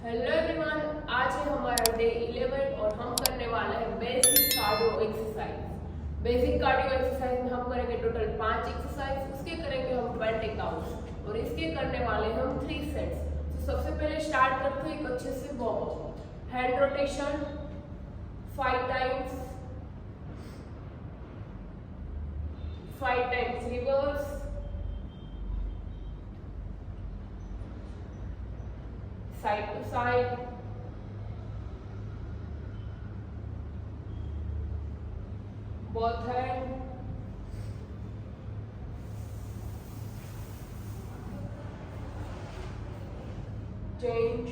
Hello everyone, आज है हमारा डे 11 और हम करने वाले हैं basic cardio exercise. Basic cardio exercise में हम करेंगे टोटल 5 एक्सरसाइज, उसके करेंगे हम 20 काउंट्स और इसके करने वाले हम 3 सेट्स। तो सबसे पहले स्टार्ट करते हैं एक अच्छे से warm up. Hand rotation 5 times, 5 times reverse, side to side, both hand, change,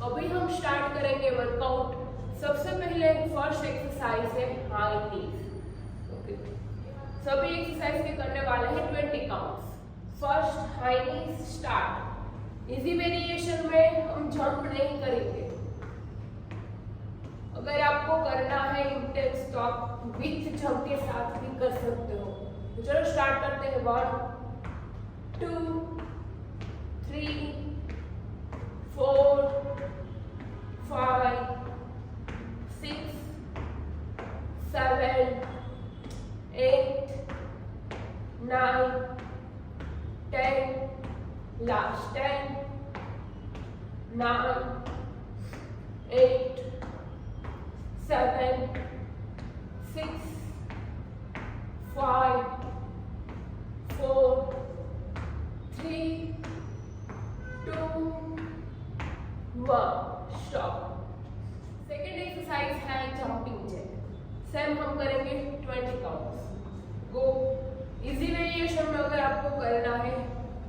अभी हम स्टार्ट करेंगे वर्कआउट। सबसे पहले फर्स्ट एक्सरसाइज है हाई नीज। सभी एक्सरसाइज के करने वाले हैं 20 काउंट्स। फर्स्ट हाई नीज स्टार्ट। इजी वेरिएशन में हम जंप नहीं करेंगे। अगर आपको करना है इंटेंस तो आप विथ जंप के साथ भी कर सकते हो। तो चलो स्टार्ट करते हैं। 1 2 3 4 5 6 7 8 9 10, last 10 9 8 7 6 5 4 3 2 1 स्टॉप। सेकेंड एक्सरसाइज है जंपिंग जैक। सेम हम करेंगे 20 काउंट्स। गो। इजी वेरिएशन में अगर आपको करना है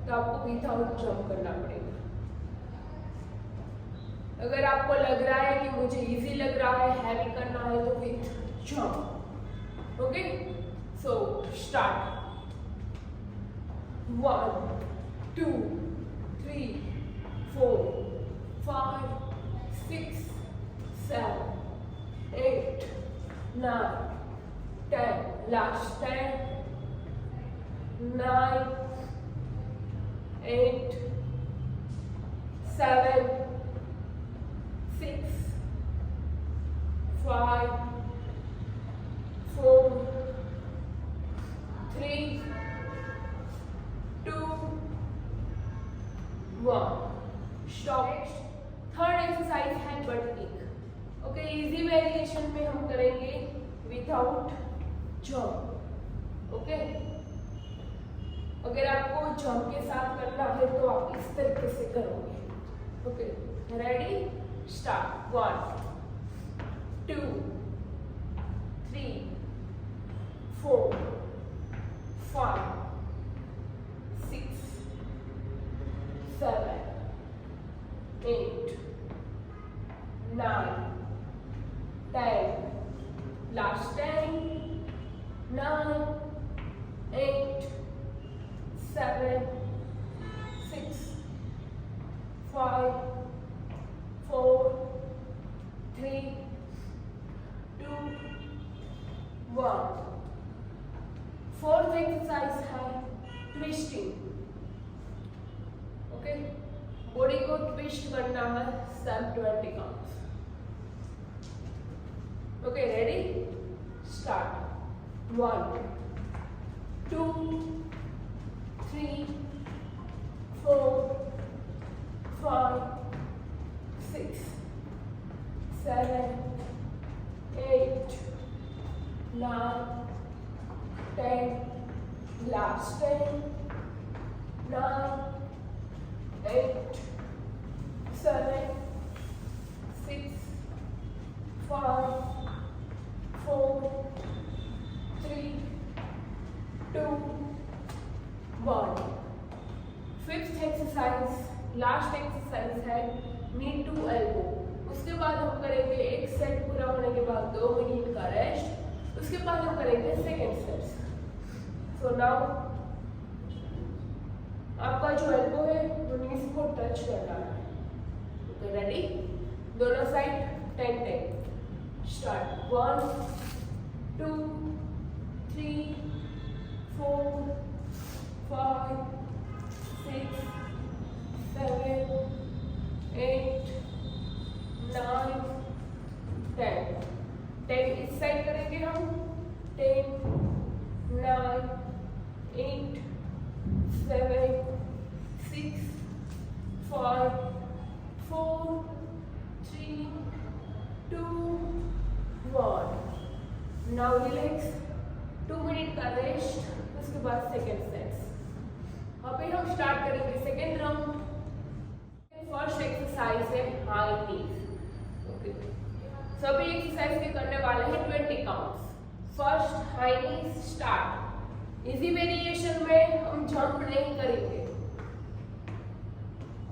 तो आपको विदाउट जंप करना पड़ेगा। अगर आपको लग रहा है कि मुझे इजी लग रहा है, हैवी करना है तो with jump. Okay, so start. 1 2 3 4 5 6 7 8 9 10, last 10 9 8 7 6 5 4 3 2 1 stop. Third exercise है but kick. Okay, easy variation में हम करेंगे विदाउट जंप। ओके, अगर आपको जंप के साथ करना है तो आप इस तरीके से करोगे। Okay, ready start. 1 2 3 4 5 6 7 8 9 10, last 10 9 8 7 6 5 4 3 2 1। Fourth exercise है ट्विस्टिंग। ओके, बॉडी को ट्विस्ट करना है। सब 20 counts. Okay, ready start. 1 2 3 4 5 6 7 8 9 10, last 10 9 8 7 6 5 4 3 2 1। Fifth exercise last exercise है नी टू एल्बो। उसके बाद हम करेंगे एक सेट पूरा होने के बाद 2 मिनट का रेस्ट। उसके बाद हम करेंगे सेकेंड सेट। सो नाउ आपका जो एल्बो है वो नीज को टच करना है। तो रेडी, दोनों साइड 10 10 स्टार्ट। 1 2 5, 6, 7, 8, 9, 10. 10 इस साइड करेंगे हम. 10, 9, 8, 7, 6, 5, 4, 3, 2, 1. Now relax. 2 मिनट का रेस्ट. उसके बाद सेकेंड सेट्स. अभी हम स्टार्ट करेंगे सेकेंड राउंड. फर्स्ट एक्सरसाइज है हाई नीज. ओके, सभी एक्सरसाइज के करने वाले हैं 20 काउंट्स. फर्स्ट हाई नीज स्टार्ट. इजी वेरिएशन में हम जंप नहीं करेंगे.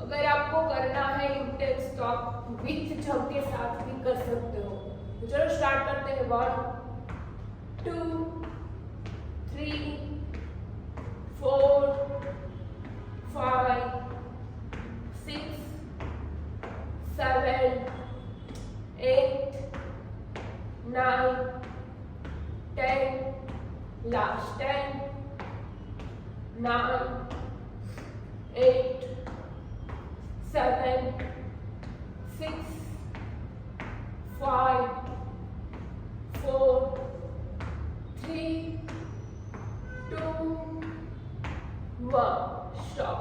अगर आपको करना है इंटेंस तो आप विथ जंप के साथ भी कर सकते हो. तो चलो स्टार्ट करते हैं. 1, 2, 3, 4, 5, 6, 7, 8, 9, 10. Last 10, 9, 8, 7, 6, 5, 4, 3, 2, 1. Stop.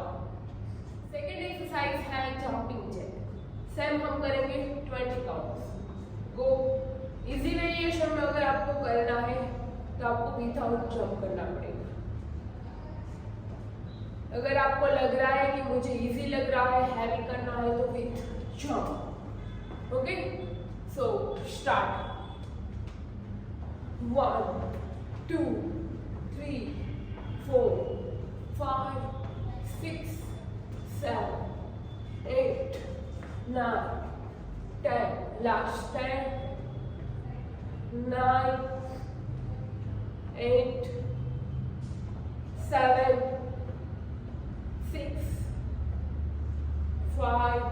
सेकेंड एक्सरसाइज है जंपिंग जैक. सेम हम करेंगे 20 काउंट्स. गो. इजी वेरिएशन में अगर आपको करना है तो आपको विदाउट जंप करना पड़ेगा. अगर आपको लग रहा है कि मुझे इजी लग रहा है, हैवी करना है, तो with jump. Okay, so start. 1, 2, 3, 4, 5, 6, 7, 8, 9, 10. Last 10, 9, 8, 7, 6, 5,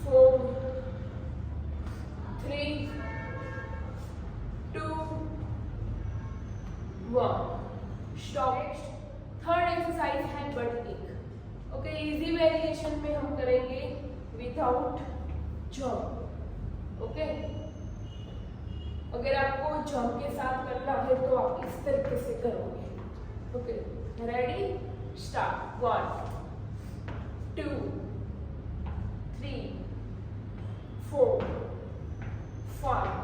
4, 3, 2, 1. Stop. Third exercise है but kick. Okay, easy variation में हम करेंगे विदाउट जंप. ओके, अगर आपको जंप के साथ करना है तो आप इस तरीके से करोगे. Okay, ready, start. 1, 2, 3, 4, 5,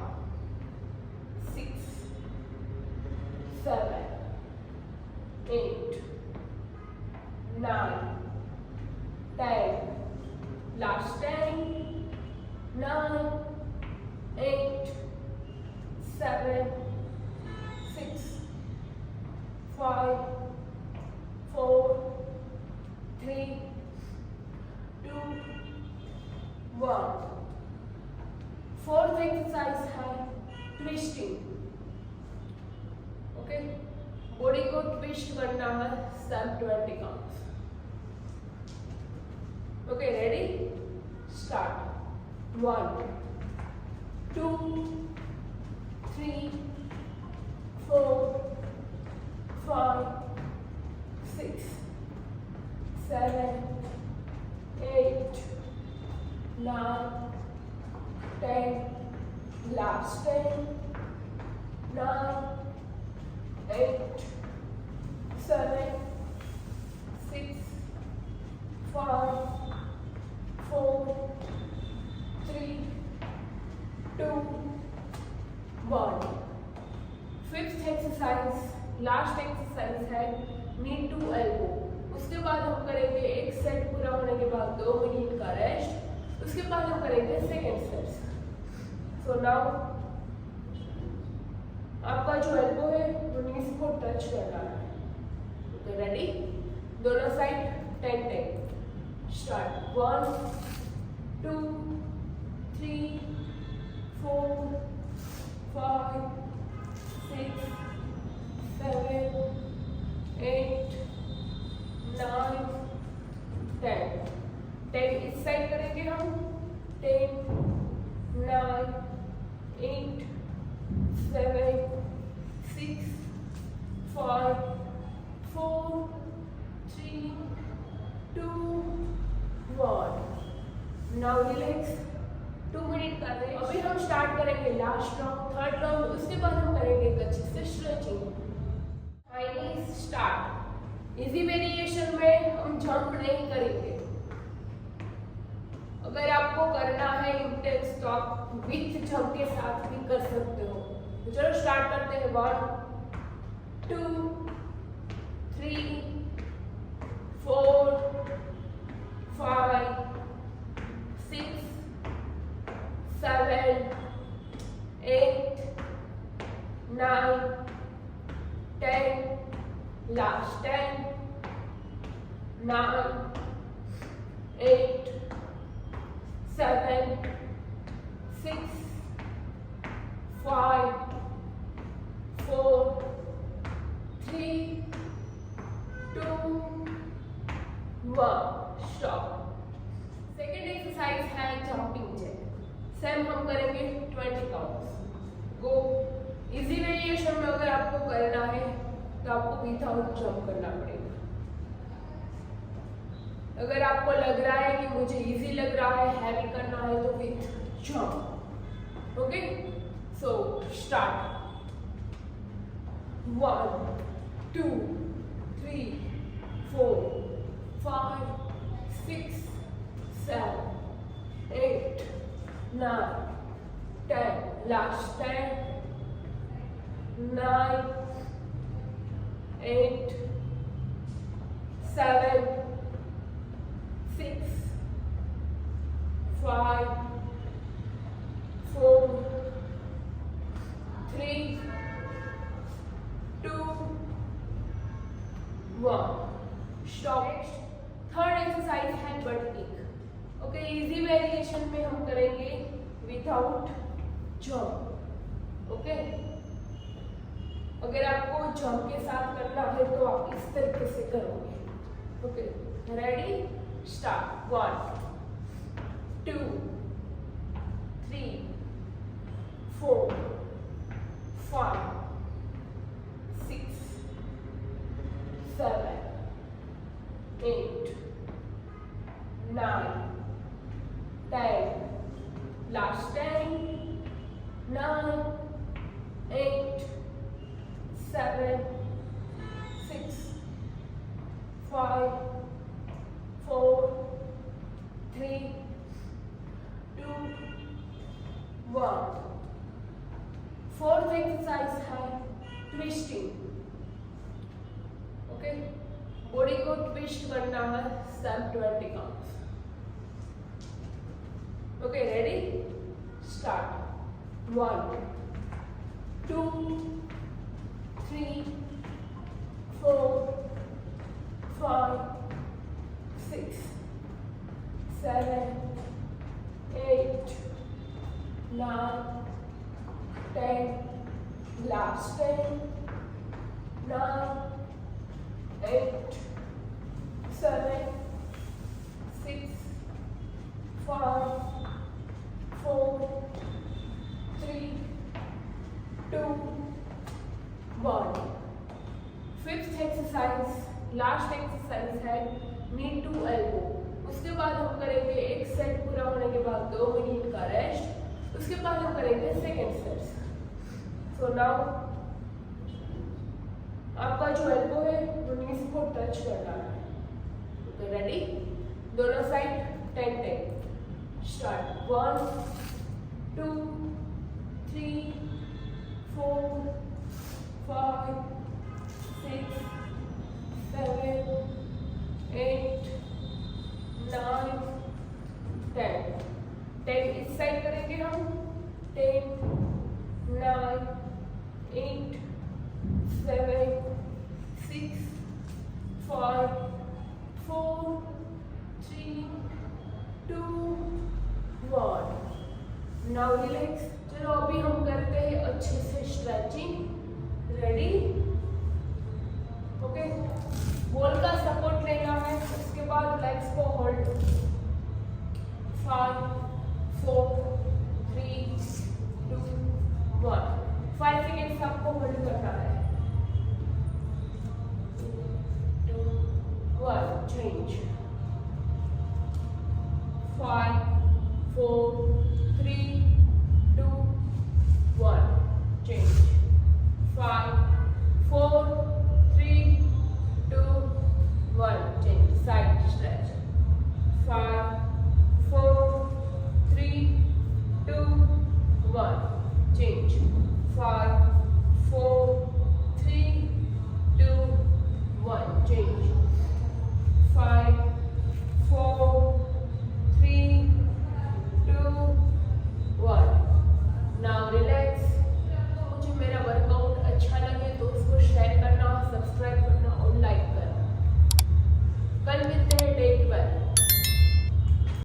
6, 7, 8, 9, 10. Last 10, 9, 8, 7, 6, 5, 4, 3, 2, 1. Fourth exercise है ट्विस्टिंग. ओके, बॉडी को ट्विस्ट करना है. सब 20 counts. Okay, ready, start. 1, 2, 3, 4, 5, 6, 7, 8, 9, 10. Last 10, 9, 8, 7, 6, 5, 4, 3, 2, 1. Fifth exercise, last exercise है नी टू एल्बो. उसके बाद हम करेंगे एक सेट पूरा होने के बाद 2 मिनट का रेस्ट. उसके बाद हम करेंगे सेकेंड सेट. सो नाउ आपका जो एल्बो है वो नीज को टच करना है. ओके, रेडी, दोनों साइड 10 10. स्टार्ट. 1, 2, 3, 4, 5, 6, 7, 8, 9, 10. 10 इस साइड करेंगे हम. 10, 9, 8, 7, 6, 5, 4, लास्ट राउंड, थर्ड राउंड। उसके बाद हम करेंगे एक अच्छे से stretching. Finally start. Easy variation में हम जंप नहीं करेंगे। अगर आपको करना है इंटेंस तो आप विथ जंप के साथ भी कर सकते हो। तो चलो स्टार्ट करते हैं। 1 2 3 4 5 6 7 8 9 10 लास्ट 10 9 8 7 6 5 4 3 2 1 स्टॉप। सेकेंड एक्सरसाइज है जंपिंग जैक। सेम हम करेंगे 20 काउंट्स। गो। इजी वेरिएशन में अगर आपको करना है तो आपको विदाउट जंप करना पड़ेगा। अगर आपको लग रहा है कि मुझे इजी लग रहा है, हैवी करना है, तो with jump. Okay, so start. 1 2 3 4 5 6 7 8 9 10 last 10 9 8 7 6 5 4 3 2 1 stop. Third exercise है but kick. Okay, easy variation में हम करेंगे विदाउट जंप। ओके, अगर आपको जंप के साथ करना है तो आप इस तरीके से करोगे। Okay, ready, start. 1 2 3 4 5 6 7 8 9 10 last 10 9 8 7 6 5 4 3 2 1। Fourth exercise है ट्विस्टिंग। ओके, बॉडी को ट्विस्ट करना है। सब 20 counts. Okay, ready, start. 1 2 3 4 5 6 7 8 9 10 last 10 9 8 7 6 5 4 3 2 1। Fifth exercise last exercise है नी टू एल्बो। उसके बाद हम करेंगे एक सेट पूरा होने के बाद 2 मिनट का रेस्ट। उसके बाद हम करेंगे सेकेंड सेट। सो नाउ आपका जो एल्बो है वो नीज को टच करना है। ओके, रेडी, दोनों साइड 10 10। स्टार्ट। 1 2 3 4 5 6 7 8 9 10। 10 इस साइड करेंगे हम। 10 9 8 7 6 5 4 3 2 1। Now relax. चलो अभी हम करते हैं अच्छे से स्ट्रेचिंग। रेडी, ओके, बॉल का सपोर्ट लेना है। उसके बाद लेग्स को होल्ड। 5 4 3 2 1। 5 सेकेंड्स आपको होल्ड करना है। 2 1 चेंज। 5 4 3 2 1, change, 5, 4, 3, 2, 1, change, 5,